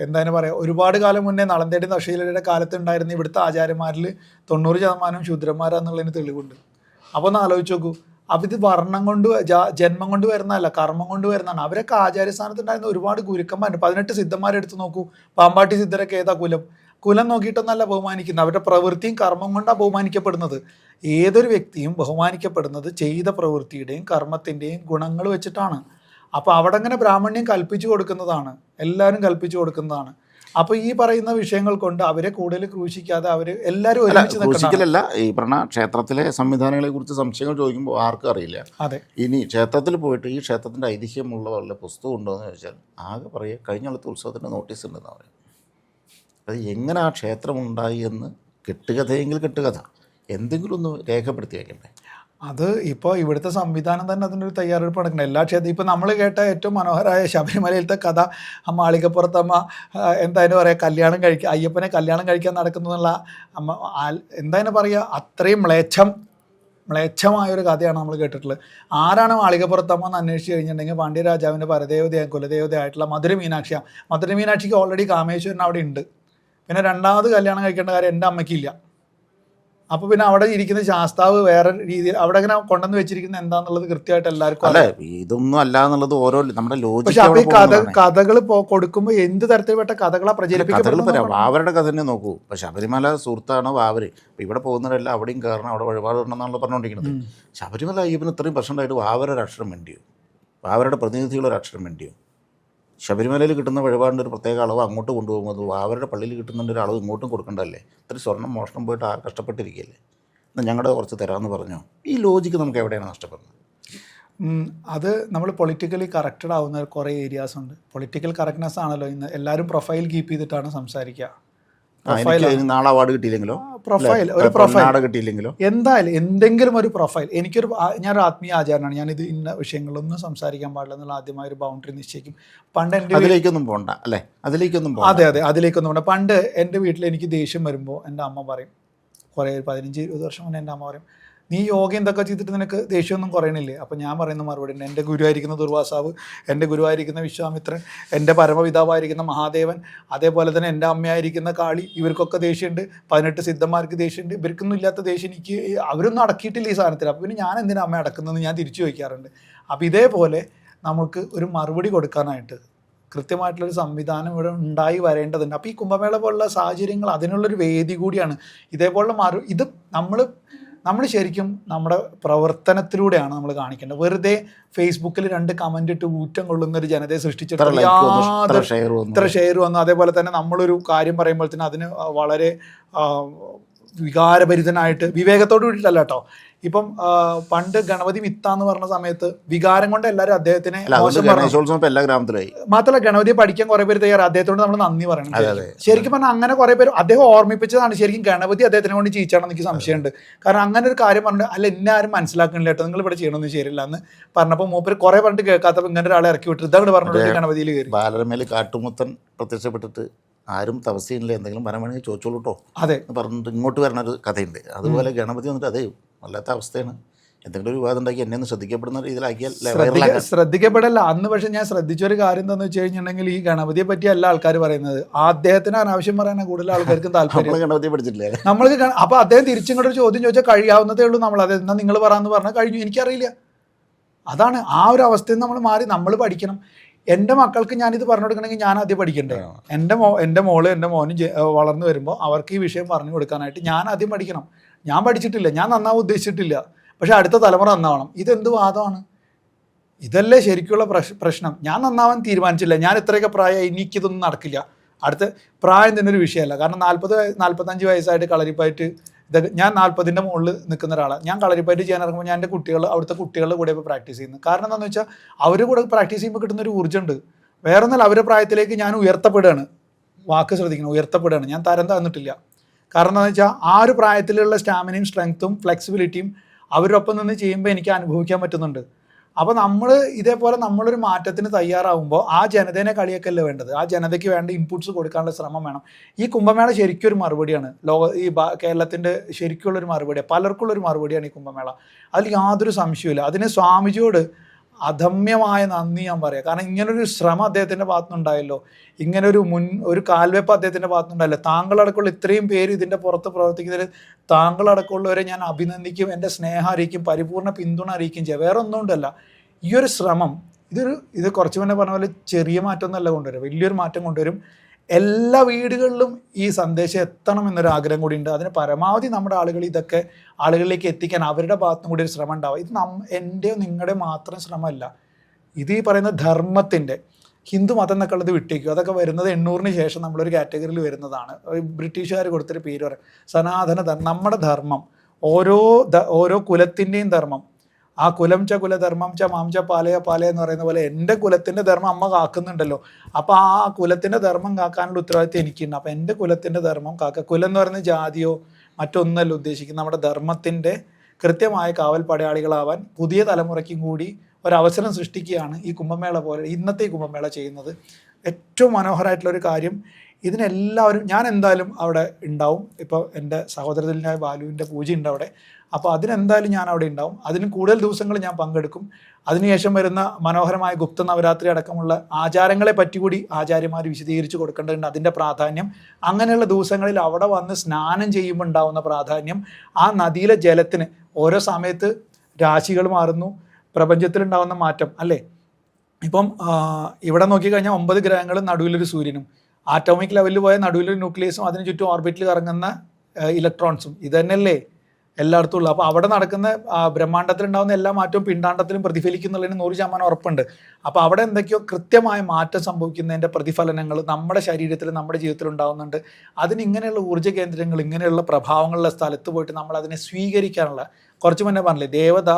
എന്താണ് പറയുക, ഒരുപാട് കാലം മുന്നേ നളന്തേടി നക്ഷീലരുടെ കാലത്തുണ്ടായിരുന്ന ഇവിടുത്തെ ആചാര്യന്മാരിൽ 90% ശൂദ്രന്മാരാന്നുള്ളതിന് തെളിവുണ്ട്. അപ്പോൾ ഒന്ന് ആലോചിച്ച് നോക്കൂ. അപ്പോൾ ഇത് വർണ്ണം കൊണ്ട് ജന്മം കൊണ്ട് വരുന്നതല്ല, കർമ്മം കൊണ്ട് വരുന്നതാണ്. അവരൊക്കെ ആചാര്യസ്ഥാനത്തുണ്ടായിരുന്ന ഒരുപാട് ഗുരുക്കന്മാരുണ്ട്. 18 സിദ്ധന്മാരെടുത്ത് നോക്കൂ. പാമ്പാട്ടി സിദ്ധരൊക്കെ ഏതാ കുലം നോക്കിയിട്ടൊന്നല്ല ബഹുമാനിക്കുന്നത്, അവരുടെ പ്രവൃത്തിയും കർമ്മം കൊണ്ടാണ് ബഹുമാനിക്കപ്പെടുന്നത്. ഏതൊരു വ്യക്തിയും ബഹുമാനിക്കപ്പെടുന്നത് ചെയ്ത പ്രവൃത്തിയുടെയും കർമ്മത്തിൻ്റെയും ഗുണങ്ങൾ വെച്ചിട്ടാണ്. അപ്പോൾ അവിടെ അങ്ങനെ ബ്രാഹ്മണ്യം കൽപ്പിച്ചു കൊടുക്കുന്നതാണ്, എല്ലാവരും കൽപ്പിച്ചു കൊടുക്കുന്നതാണ്. അപ്പോൾ ഈ പറയുന്ന വിഷയങ്ങൾ കൊണ്ട് അവരെ കൂടുതൽ ക്രൂശിക്കാതെ അവർ എല്ലാവരും ഒരുമിച്ച് ക്രൂശിക്കലല്ല. ഈ പറഞ്ഞ ക്ഷേത്രത്തിലെ സംവിധാനങ്ങളെ കുറിച്ച് സംശയങ്ങൾ ചോദിക്കുമ്പോൾ ആർക്കും അറിയില്ല. അതെ. ഇനി ക്ഷേത്രത്തിൽ പോയിട്ട് ഈ ക്ഷേത്രത്തിൻ്റെ ഐതിഹ്യമുള്ള വല്ല പുസ്തകം ഉണ്ടോ എന്ന് ചോദിച്ചാൽ ആകെ പറയുക കഴിഞ്ഞ കാലത്ത് ഉത്സവത്തിൻ്റെ നോട്ടീസ് ഉണ്ടെന്നാണ് പറയുന്നത്. അത് എങ്ങനെ ആ ക്ഷേത്രം ഉണ്ടായി എന്ന് കെട്ടുകഥയെങ്കിൽ കെട്ടുകഥ എന്തെങ്കിലും ഒന്ന് രേഖപ്പെടുത്തി വയ്ക്കണ്ടേ? അത് ഇപ്പോൾ ഇവിടുത്തെ സംവിധാനം തന്നെ അതിനൊരു തയ്യാറെടുപ്പ് നടക്കണം. എല്ലാ ക്ഷേത്രം ഇപ്പോൾ നമ്മൾ കേട്ട ഏറ്റവും മനോഹരമായ ശബരിമലയിലത്തെ കഥ, മാളികപ്പുറത്തമ്മ എന്തായാലും പറയുക അയ്യപ്പനെ കല്യാണം കഴിക്കാൻ നടക്കുന്നതെന്നുള്ള എന്തായാലും പറയുക, അത്രയും മ്ലേച്ഛമായൊരു കഥയാണ് നമ്മൾ കേട്ടിട്ടുള്ളത്. ആരാണ് മാളികപ്പുറത്തമ്മ എന്ന് അന്വേഷിച്ച് കഴിഞ്ഞിട്ടുണ്ടെങ്കിൽ പാണ്ഡ്യരാജാവിൻ്റെ പരദേവതയായ കുലദേവതയായിട്ടുള്ള മധുര മീനാക്ഷിയാണ്. മധുര മീനാക്ഷിക്ക് ഓൾറെഡി കാമേശ്വരൻ അവിടെ ഉണ്ട്. പിന്നെ രണ്ടാമത് കല്യാണം കഴിക്കേണ്ട കാര്യം എൻ്റെ അമ്മയ്ക്കില്ല. അപ്പോൾ പിന്നെ അവിടെ ഇരിക്കുന്ന ശാസ്താവ് വേറെ രീതിയിൽ അവിടെ ഇങ്ങനെ കൊണ്ടുവന്ന് വെച്ചിരിക്കുന്നത് എന്താണെന്നുള്ളത് കൃത്യമായിട്ട് എല്ലാവർക്കും അല്ലേ. ഇതൊന്നും അല്ല എന്നുള്ളത് ഓരോ നമ്മുടെ പക്ഷെ അപ്പോൾ ഈ കഥകൾ കൊടുക്കുമ്പോൾ എന്ത് തരത്തിൽപ്പെട്ട കഥകളാണ് പ്രചരിപ്പിക്കപ്പെടുന്നത്? വാവരുടെ കഥ തന്നെ നോക്കൂ. ഇപ്പം ശബരിമല സുഹൃത്താണ് വാവര്. ഇപ്പം ഇവിടെ പോകുന്നവരെല്ലാം അവിടെയും കയറണം, അവിടെ വഴിപാടുണ്ടെന്നാണല്ലോ പറഞ്ഞുകൊണ്ടിരിക്കുന്നത്. ശബരിമല അയ്യപ്പന് ഇത്രയും പ്രശ്നമായിട്ട് വാവരൊരു അക്ഷരം വേണ്ടിയോ? വാവരുടെ പ്രതിനിധികളൊരു അക്ഷരം വേണ്ടിയോ? ശബരിമലയിൽ കിട്ടുന്ന വഴിപാടിൻ്റെ ഒരു പ്രത്യേക അളവ് അങ്ങോട്ട് കൊണ്ടുപോകുമ്പോൾ അവരുടെ പള്ളിയിൽ കിട്ടുന്നതിൻ്റെ ഒരു അളവ് ഇങ്ങോട്ടും കൊടുക്കണ്ടല്ലേ? ഇത്ര സ്വർണ്ണം മോഷണം പോയിട്ട് കഷ്ടപ്പെട്ടിരിക്കുകയല്ലേ, എന്നാൽ ഞങ്ങളുടെ കുറച്ച് തരാമെന്ന് പറഞ്ഞോ? ഈ ലോജിക്ക് നമുക്ക് എവിടെയാണ് നഷ്ടപ്പെടുന്നത്? അത് നമ്മൾ പൊളിറ്റിക്കലി കറക്റ്റഡ് ആവുന്ന കുറേ ഏരിയാസ് ഉണ്ട്. പൊളിറ്റിക്കൽ കറക്റ്റ്നെസ് ആണല്ലോ ഇന്ന് എല്ലാവരും പ്രൊഫൈൽ കീപ്പ് ചെയ്തിട്ടാണ് സംസാരിക്കുക. നാളെ അവാർഡ് കിട്ടിയില്ലെങ്കിലോ, ഒരു പ്രൊഫൈൽ കിട്ടിയില്ലെങ്കിലോ, എന്തായാലും എന്തെങ്കിലും ഒരു പ്രൊഫൈൽ. ഞാനൊരു ആത്മീയ ആചാരനാണ്. ഞാനിത് ഇന്ന വിഷയങ്ങളൊന്നും സംസാരിക്കാൻ പാടില്ല എന്നുള്ള ആദ്യമായ ഒരു ബൗണ്ടറി നിശ്ചയിക്കും. പണ്ട് അതിലേക്കൊന്നും പോകണ്ട അല്ലേ? അതെ, അതിലേക്കൊന്നും പോകണ്ട. പണ്ട് എൻ്റെ വീട്ടിൽ എനിക്ക് ദേഷ്യം വരുമ്പോൾ എൻ്റെ അമ്മ പറയും, കുറേ 15-20 വർഷം മുന്നേ എൻ്റെ അമ്മ പറയും, നീ യോഗ എന്തൊക്കെ ചെയ്തിട്ട് നിനക്ക് ദേഷ്യമൊന്നും കുറയണില്ലേ? അപ്പോൾ ഞാൻ പറയുന്ന മറുപടി ഉണ്ട്, എൻ്റെ ഗുരുവായിരിക്കുന്ന ദുർവാസാവ്, എൻ്റെ ഗുരുവായിരിക്കുന്ന വിശ്വാമിത്രൻ, എൻ്റെ പരമപിതാവായിരിക്കുന്ന മഹാദേവൻ, അതേപോലെ തന്നെ എൻ്റെ അമ്മയായിരിക്കുന്ന കാളി, ഇവർക്കൊക്കെ ദേഷ്യമുണ്ട്. 18 സിദ്ധന്മാർക്ക് ദേഷ്യമുണ്ട്. ഇവർക്കൊന്നും ഇല്ലാത്ത ദേഷ്യം എനിക്ക്, അവരൊന്നും അടക്കിയിട്ടില്ല ഈ സാധനത്തിൽ. അപ്പോൾ പിന്നെ ഞാൻ എന്തിനാ അമ്മ അടക്കുന്നതെന്ന് ഞാൻ തിരിച്ചു ചോദിക്കാറുണ്ട്. അപ്പോൾ ഇതേപോലെ നമുക്ക് ഒരു മറുപടി കൊടുക്കാനായിട്ട് കൃത്യമായിട്ടുള്ളൊരു സംവിധാനം ഇവിടെ ഉണ്ടായി വരേണ്ടതുണ്ട്. അപ്പോൾ ഈ കുംഭമേള പോലുള്ള സാഹചര്യങ്ങൾ അതിനുള്ളൊരു വേദി കൂടിയാണ്. ഇതേപോലുള്ള ഇത് നമ്മൾ നമ്മൾ ശരിക്കും നമ്മുടെ പ്രവർത്തനത്തിലൂടെയാണ് നമ്മൾ കാണിക്കേണ്ടത്. വെറുതെ ഫേസ്ബുക്കിൽ 2 കമന്റ് ഇട്ട് ഊറ്റം കൊള്ളുന്ന ഒരു ജനതയെ സൃഷ്ടിച്ചിട്ട് ഇത്ര ഷെയർ വന്നു. അതേപോലെ തന്നെ നമ്മളൊരു കാര്യം പറയുമ്പോഴത്തേനും അതിന് വളരെ വികാരഭരിതനായിട്ട്, വിവേകത്തോട് കൂടിയിട്ടല്ല കേട്ടോ. ഇപ്പം പണ്ട് ഗണപതി മിത്താന്ന് പറഞ്ഞ സമയത്ത് വികാരം കൊണ്ട് എല്ലാവരും അദ്ദേഹത്തിനെ മോശം പറഞ്ഞു. എല്ലാ ഗ്രാമത്തിലായി. മാത്രമല്ല ഗണപതിയെ പഠിക്കാൻ കുറെ പേര് തയ്യാറ്, അദ്ദേഹത്തോട് നമ്മൾ നന്ദി പറയണം. ശരിക്കും പറഞ്ഞാൽ അങ്ങനെ കുറെ പേര് അദ്ദേഹം ഓർമ്മിപ്പിച്ചതാണ് ശരിക്കും ഗണപതി അദ്ദേഹത്തിനെ കൊണ്ട് ചെയ്യിച്ചാണെന്ന് എനിക്ക് സംശയമുണ്ട്. കാരണം അങ്ങനെ ഒരു കാര്യം പറഞ്ഞു, അല്ല എന്നെ ആരും മനസ്സിലാക്കണില്ല കേട്ടോ, നിങ്ങൾ ഇവിടെ ചെയ്യണമെന്ന് ശരിയല്ല എന്ന് പറഞ്ഞപ്പോൾ മൂപ്പര് കുറെ പറഞ്ഞിട്ട് കേൾക്കാത്തപ്പോൾ ഇങ്ങനെ ഒരാളെ ഇറക്കി വിട്ടു, ഇതങ്ങോട്ട് പറഞ്ഞിട്ട് ഗണപതിയിൽ കയറി. ബാലരമേൽ കാട്ടുമുത്തൻ പ്രത്യക്ഷപ്പെട്ടിട്ട് ആരും തപസ്യയില്ല, എന്തെങ്കിലും വരാൻ വേണമെങ്കിൽ ചോദിച്ചോളൂ കേട്ടോ അതെ പറഞ്ഞിട്ട് ഇങ്ങോട്ട് വരണൊരു കഥയുണ്ട്. അതുപോലെ ഗണപതി വന്നിട്ട് അതേ വല്ലാത്ത അവസ്ഥയാണ്. എന്തെങ്കിലും ഒരു വിവാദം ഉണ്ടാക്കി എന്നെ ഒന്ന് ശ്രദ്ധിക്കപ്പെടുന്ന രീതിയിലാക്കിയാൽ ശ്രദ്ധിക്കപ്പെടല്ല. അന്ന് പക്ഷെ ഞാൻ ശ്രദ്ധിച്ചൊരു കാര്യം എന്താണെന്ന് വെച്ച് കഴിഞ്ഞിട്ടുണ്ടെങ്കിൽ ഈ ഗണപതിയെ പറ്റി അല്ല ആൾക്കാർ പറയുന്നത്, അദ്ദേഹത്തിന് അനാവശ്യം പറയാനാണ് കൂടുതൽ ആൾക്കാർക്കും താല്പര്യം. ഗണപതിയെ പഠിച്ചിട്ടില്ലേ നമ്മൾക്ക്? അപ്പൊ അദ്ദേഹം തിരിച്ചിങ്ങോട്ടൊരു ചോദ്യം ചോദിച്ചാൽ കഴിയാവുന്നതേ ഉള്ളൂ. നമ്മൾ അത് എന്നാ നിങ്ങൾ പറയാന്ന് പറഞ്ഞാൽ കഴിഞ്ഞു, എനിക്കറിയില്ല. അതാണ് ആ ഒരു അവസ്ഥയിൽ നമ്മൾ മാറി നമ്മൾ പഠിക്കണം. എൻ്റെ മക്കൾക്ക് ഞാനിത് പറഞ്ഞു കൊടുക്കണമെങ്കിൽ ഞാൻ ആദ്യം പഠിക്കണ്ടേ? എൻ്റെ മോള് എൻ്റെ മോനും വളർന്നു വരുമ്പോൾ അവർക്ക് ഈ വിഷയം പറഞ്ഞു കൊടുക്കാനായിട്ട് ഞാൻ ആദ്യം പഠിക്കണം. ഞാൻ പഠിച്ചിട്ടില്ല, ഞാൻ നന്നാവാൻ ഉദ്ദേശിച്ചിട്ടില്ല, പക്ഷെ അടുത്ത തലമുറ നന്നാവണം. ഇതെന്ത് വാദമാണ്? ഇതല്ലേ ശരിക്കുള്ള പ്രശ്നം. ഞാൻ നന്നാവാൻ തീരുമാനിച്ചില്ല, ഞാൻ ഇത്രയൊക്കെ പ്രായമായി, എനിക്കിതൊന്നും നടക്കില്ല. അടുത്ത പ്രായം തന്നെ ഒരു വിഷയമല്ല. കാരണം 40-45 വയസ്സായിട്ട് കളരിപ്പായിട്ട് ഇതൊക്കെ, ഞാൻ 40ൻ്റെ മുകളിൽ നിൽക്കുന്ന ഒരാളാണ്. ഞാൻ കളരിപ്പായിട്ട് ചെയ്യാൻ ഇറങ്ങുമ്പോൾ ഞാൻ എൻ്റെ അവിടുത്തെ കുട്ടികളുടെ കൂടെ ഇപ്പോൾ പ്രാക്ടീസ് ചെയ്യുന്നത്. കാരണം എന്താണെന്ന് വെച്ചാൽ അവർ കൂടെ പ്രാക്ടീസ് ചെയ്യുമ്പോൾ കിട്ടുന്നൊരു ഊർജ്ജമുണ്ട്. വേറെ ഒന്നല്ല, അവരുടെ പ്രായത്തിലേക്ക് ഞാൻ ഉയർത്തപ്പെടുകയാണ്. വാക്ക് ശ്രദ്ധിക്കണം, ഉയർത്തപ്പെടുകയാണ്. ഞാൻ തരം താന്നിട്ടില്ല. കാരണം എന്താണെന്ന് വെച്ചാൽ ആ ഒരു പ്രായത്തിലുള്ള സ്റ്റാമിനയും സ്ട്രെങ്ത്തും ഫ്ലെക്സിബിലിറ്റിയും അവരൊപ്പം നിന്ന് ചെയ്യുമ്പോൾ എനിക്ക് അനുഭവിക്കാൻ പറ്റുന്നുണ്ട്. അപ്പോൾ നമ്മൾ ഇതേപോലെ നമ്മളൊരു മാറ്റത്തിന് തയ്യാറാവുമ്പോൾ ആ ജനതേനെ കളിയൊക്കെയല്ലേ വേണ്ടത്, ആ ജനതയ്ക്ക് വേണ്ട ഇൻപുട്സ് കൊടുക്കാനുള്ള ശ്രമം വേണം. ഈ കുംഭമേള ശരിക്കും ഒരു മറുപടിയാണ്, ഈ കേരളത്തിൻ്റെ ശരിക്കുള്ളൊരു മറുപടിയാണ്, പലർക്കുള്ളൊരു മറുപടിയാണ് ഈ കുംഭമേള. അതിൽ യാതൊരു സംശയമില്ല. അതിന് സ്വാമിജിയോട് അധമ്യമായ നന്ദി ഞാൻ പറയാം. കാരണം ഇങ്ങനൊരു ശ്രമം അദ്ദേഹത്തിൻ്റെ ഭാഗത്തുനിന്നുണ്ടായല്ലോ, ഇങ്ങനൊരു ഒരു കാൽവെപ്പ് അദ്ദേഹത്തിൻ്റെ ഭാഗത്തുനിന്നുണ്ടായല്ലോ. താങ്കളടക്കമുള്ള ഇത്രയും പേര് ഇതിൻ്റെ പുറത്ത് പ്രവർത്തിക്കുന്നതിൽ താങ്കളടക്കമുള്ളവരെ ഞാൻ അഭിനന്ദിക്കും, എൻ്റെ സ്നേഹം അറിയിക്കും, പരിപൂർണ്ണ പിന്തുണ അറിയിക്കും ചെയ്യാം. വേറെ ഒന്നും കൊണ്ടല്ല, ഈ ഒരു ശ്രമം ഇത് കുറച്ച് മുന്നേ പറഞ്ഞ പോലെ ചെറിയ മാറ്റമൊന്നുമല്ല കൊണ്ടുവരും, വലിയൊരു മാറ്റം കൊണ്ടുവരും. എല്ലാ വീടുകളിലും ഈ സന്ദേശം എത്തണം എന്നൊരു ആഗ്രഹം കൂടി ഉണ്ട്. അതിന് പരമാവധി നമ്മുടെ ആളുകൾ ഇതൊക്കെ ആളുകളിലേക്ക് എത്തിക്കാൻ അവരുടെ ഭാഗത്തും കൂടി ഒരു ശ്രമം ഉണ്ടാവുക. ഇത് എൻ്റെയോ നിങ്ങളുടെ മാത്രം ശ്രമമല്ല, ഇത് ഈ പറയുന്ന ധർമ്മത്തിൻ്റെ, ഹിന്ദു മതം എന്നൊക്കെ ഉള്ളത് വിട്ടേക്കും. അതൊക്കെ വരുന്നത് 800-ന് ശേഷം നമ്മളൊരു കാറ്റഗറിയിൽ വരുന്നതാണ്. ബ്രിട്ടീഷുകാർ കൊടുത്തൊരു പേര് പറയും, സനാതന ധർമ്മം. നമ്മുടെ ധർമ്മം, ഓരോ കുലത്തിൻ്റെയും ധർമ്മം, ആ കുലം ച കുലധർമ്മം ച മാം ച പാലയ പാലയ എന്ന് പറയുന്ന പോലെ എൻ്റെ കുലത്തിൻ്റെ ധർമ്മം അമ്മ കാക്കുന്നുണ്ടല്ലോ. അപ്പോൾ ആ കുലത്തിൻ്റെ ധർമ്മം കാക്കാനുള്ള ഉത്തരവാദിത്വം എനിക്കുണ്ട്. അപ്പോൾ എൻ്റെ കുലത്തിൻ്റെ ധർമ്മം കാക്കുക. കുലം എന്ന് പറയുന്നത് ജാതിയോ മറ്റൊന്നല്ല ഉദ്ദേശിക്കുന്നത്, നമ്മുടെ ധർമ്മത്തിൻ്റെ കൃത്യമായ കാവൽ പടയാളികളാവാൻ പുതിയ തലമുറയ്ക്കും കൂടി ഒരവസരം സൃഷ്ടിക്കുകയാണ് ഈ കുംഭമേള പോലെ ഇന്നത്തെ ഈ കുംഭമേള ചെയ്യുന്നത്. ഏറ്റവും മനോഹരമായിട്ടുള്ളൊരു കാര്യം, ഇതിനെല്ലാവരും, ഞാൻ എന്തായാലും അവിടെ ഉണ്ടാവും. ഇപ്പോൾ എൻ്റെ സഹോദരത്തിൻ്റെ ബാലുവിൻ്റെ പൂജയുണ്ട് അവിടെ, അപ്പോൾ അതിനെന്തായാലും ഞാൻ അവിടെ ഉണ്ടാവും. അതിന് കൂടുതൽ ദിവസങ്ങൾ ഞാൻ പങ്കെടുക്കും. അതിനുശേഷം വരുന്ന മനോഹരമായ ഗുപ്ത നവരാത്രി അടക്കമുള്ള ആചാരങ്ങളെ പറ്റി കൂടി ആചാര്യന്മാർ വിശദീകരിച്ച് കൊടുക്കേണ്ടതുണ്ട്, അതിൻ്റെ പ്രാധാന്യം. അങ്ങനെയുള്ള ദിവസങ്ങളിൽ അവിടെ വന്ന് സ്നാനം ചെയ്യുമ്പോൾ ഉണ്ടാവുന്ന പ്രാധാന്യം, ആ നദിയിലെ ജലത്തിന് ഓരോ സമയത്ത് രാശികൾ മാറുന്നു, പ്രപഞ്ചത്തിലുണ്ടാവുന്ന മാറ്റം അല്ലേ. ഇപ്പം ഇവിടെ നോക്കിക്കഴിഞ്ഞാൽ 9 ഗ്രഹങ്ങളും നടുവിലൊരു സൂര്യനും, ആറ്റോമിക് ലെവലിൽ പോയ നടുവിലൊരു ന്യൂക്ലിയസും അതിന് ചുറ്റും ഓർബിറ്റിൽ കറങ്ങുന്ന ഇലക്ട്രോൺസും, ഇത് തന്നെയല്ലേ എല്ലായിടത്തും ഉള്ളത്. അപ്പോൾ അവിടെ നടക്കുന്ന ബ്രഹ്മാണ്ടത്തിലുണ്ടാകുന്ന എല്ലാ മാറ്റവും പിണ്ടാണ്ടത്തിലും പ്രതിഫലിക്കുന്നുള്ളതിന് 100% ഉറപ്പുണ്ട്. അപ്പോൾ അവിടെ എന്തൊക്കെയോ കൃത്യമായ മാറ്റം സംഭവിക്കുന്നതിൻ്റെ പ്രതിഫലനങ്ങൾ നമ്മുടെ ശരീരത്തിൽ, നമ്മുടെ ജീവിതത്തിൽ ഉണ്ടാകുന്നുണ്ട്. അതിന് ഇങ്ങനെയുള്ള ഊർജ്ജ കേന്ദ്രങ്ങൾ, ഇങ്ങനെയുള്ള പ്രഭാവങ്ങളുള്ള സ്ഥലത്ത് പോയിട്ട് നമ്മൾ അതിനെ സ്വീകരിക്കാനുള്ള, കുറച്ച് മുന്നേ പറഞ്ഞില്ലേ, ദേവത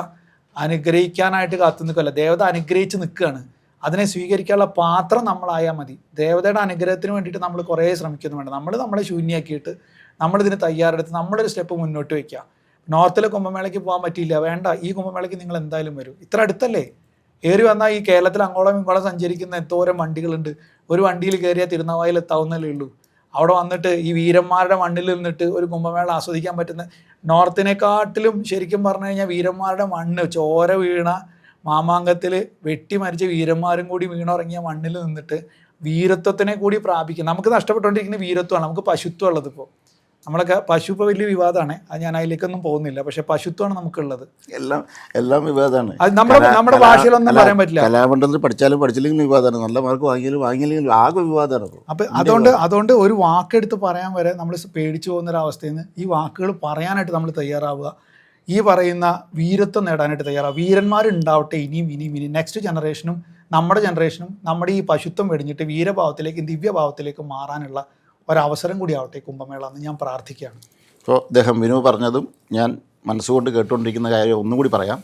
അനുഗ്രഹിക്കാനായിട്ട് കാത്തു നിൽക്കുകയല്ല, ദേവത അനുഗ്രഹിച്ച് നിൽക്കുകയാണ്. അതിനെ സ്വീകരിക്കാനുള്ള പാത്രം നമ്മളായാൽ മതി. ദേവതയുടെ അനുഗ്രഹത്തിന് വേണ്ടിയിട്ട് നമ്മൾ കുറേ ശ്രമിക്കുന്നു വേണ്ട, നമ്മളെ ശൂന്യമാക്കിയിട്ട് നമ്മളിതിന് തയ്യാറെടുത്ത് നമ്മളൊരു സ്റ്റെപ്പ് മുന്നോട്ട് വയ്ക്കുക. നോർത്തിലെ കുംഭമേളയ്ക്ക് പോകാൻ പറ്റിയില്ല, വേണ്ട, ഈ കുംഭമേളയ്ക്ക് നിങ്ങൾ എന്തായാലും വരും. ഇത്ര അടുത്തല്ലേ, ഏറി വന്നാൽ ഈ കേരളത്തിൽ അങ്ങോളം ഇങ്ങോളം സഞ്ചരിക്കുന്ന എന്തോരം വണ്ടികളുണ്ട്. ഒരു വണ്ടിയിൽ കയറിയാൽ തിരുനാവായിൽ എത്താവുന്നല്ലേ ഉള്ളൂ. അവിടെ വന്നിട്ട് ഈ വീരന്മാരുടെ മണ്ണിൽ നിന്നിട്ട് ഒരു കുംഭമേള ആസ്വദിക്കാൻ പറ്റുന്ന, നോർത്തിനെക്കാട്ടിലും ശരിക്കും പറഞ്ഞു കഴിഞ്ഞാൽ വീരന്മാരുടെ മണ്ണ്, ചോര വീണ മാമാങ്കത്തിൽ വെട്ടി മരിച്ച വീരന്മാരും കൂടി വീണുറങ്ങിയ മണ്ണിൽ നിന്നിട്ട് വീരത്വത്തിനെ കൂടി പ്രാപിക്കും. നമുക്ക് നഷ്ടപ്പെട്ടുകൊണ്ടിരിക്കുന്ന വീരത്വമാണ്, നമുക്ക് പശുത്വം ഉള്ളത്. ഇപ്പോൾ നമ്മളൊക്കെ പശു ഇപ്പോൾ വലിയ വിവാദമാണ്, അത് ഞാൻ അതിലേക്കൊന്നും പോകുന്നില്ല. പക്ഷെ പശുത്വമാണ് നമുക്കുള്ളത്. എല്ലാം വിവാദമാണ്. അത് നമ്മുടെ ഭാഷയിലൊന്നും പറയാൻ പറ്റില്ല. കലാമണ്ഡലത്തിൽ പഠിച്ചാലും പഠിച്ചില്ലെങ്കിലും വിവാദമാണ്, നല്ല മാർക്ക് വാങ്ങിയില്ലെങ്കിലും ആകെ വിവാദമാണ്. അപ്പം അതുകൊണ്ട് ഒരു വാക്കെടുത്ത് പറയാൻ വരെ നമ്മൾ പേടിച്ചു പോകുന്നൊരവസ്ഥയിൽ നിന്ന് ഈ വാക്കുകൾ പറയാനായിട്ട് നമ്മൾ തയ്യാറാവുക. ഈ പറയുന്ന വീരത്വം നേടാനായിട്ട് തയ്യാറാണ്. വീരന്മാരുണ്ടാവട്ടെ ഇനിയും നെക്സ്റ്റ് ജനറേഷനും നമ്മുടെ ജനറേഷനും നമ്മുടെ ഈ പശുത്വം വെടിഞ്ഞിട്ട് വീരഭാവത്തിലേക്കും ദിവ്യഭാവത്തിലേക്കും മാറാനുള്ള ഒരവസരം കൂടി ആവട്ടെ കുംഭമേള എന്ന് ഞാൻ പ്രാർത്ഥിക്കുകയാണ്. ഇപ്പോൾ അദ്ദേഹം വിനു പറഞ്ഞതും ഞാൻ മനസ്സുകൊണ്ട് കേട്ടുകൊണ്ടിരിക്കുന്ന കാര്യം ഒന്നും കൂടി പറയാം.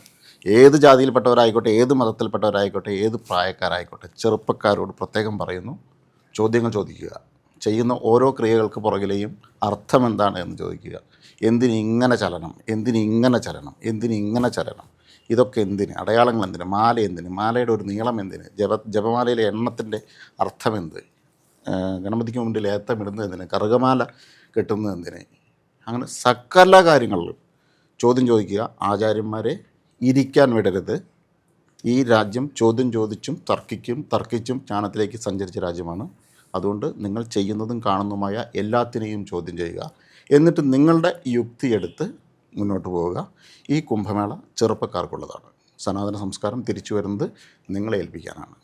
ഏത് ജാതിയിൽപ്പെട്ടവരായിക്കോട്ടെ, ഏത് മതത്തിൽപ്പെട്ടവരായിക്കോട്ടെ, ഏത് പ്രായക്കാരായിക്കോട്ടെ, ചെറുപ്പക്കാരോട് പ്രത്യേകം പറയുന്നു, ചോദ്യങ്ങൾ ചോദിക്കുക. ചെയ്യുന്ന ഓരോ ക്രിയകൾക്ക് പുറകിലെയും അർത്ഥം എന്താണ് എന്ന് ചോദിക്കുക. എന്തിനിങ്ങനെ ചലനം, എന്തിനിങ്ങനെ ചലനം, എന്തിനിങ്ങനെ ചലനം, ഇതൊക്കെ എന്തിന്, അടയാളങ്ങൾ എന്തിന്, മാല എന്തിന്, മാലയുടെ ഒരു നീളം എന്തിന്, ജപമാലയിലെ എണ്ണത്തിൻ്റെ അർത്ഥം എന്ത്, ഗണപതിക്ക് മുമ്പിൽ ഏത്തമിടുന്നത് എന്തിന്, കറുകമാല കെട്ടുന്നത് എന്തിന്, അങ്ങനെ സകല കാര്യങ്ങളിലും ചോദ്യം ചോദിക്കുക. ആചാര്യന്മാരെ ഇരിക്കാൻ വിടരുത്. ഈ രാജ്യം ചോദ്യം ചോദിച്ചും തർക്കിച്ചും ജ്ഞാനത്തിലേക്ക് സഞ്ചരിച്ച രാജ്യമാണ്. അതുകൊണ്ട് നിങ്ങൾ ചെയ്യുന്നതും കാണുന്നതുമായ എല്ലാത്തിനെയും ചോദ്യം ചെയ്യുക. എന്നിട്ട് നിങ്ങളുടെ യുക്തിയെടുത്ത് മുന്നോട്ട് പോവുക. ഈ കുംഭമേള ചെറുപ്പക്കാർക്കുള്ളതാണ്. സനാതന സംസ്കാരം തിരിച്ചു വരുന്നത് നിങ്ങളെ ഏൽപ്പിക്കാനാണ്.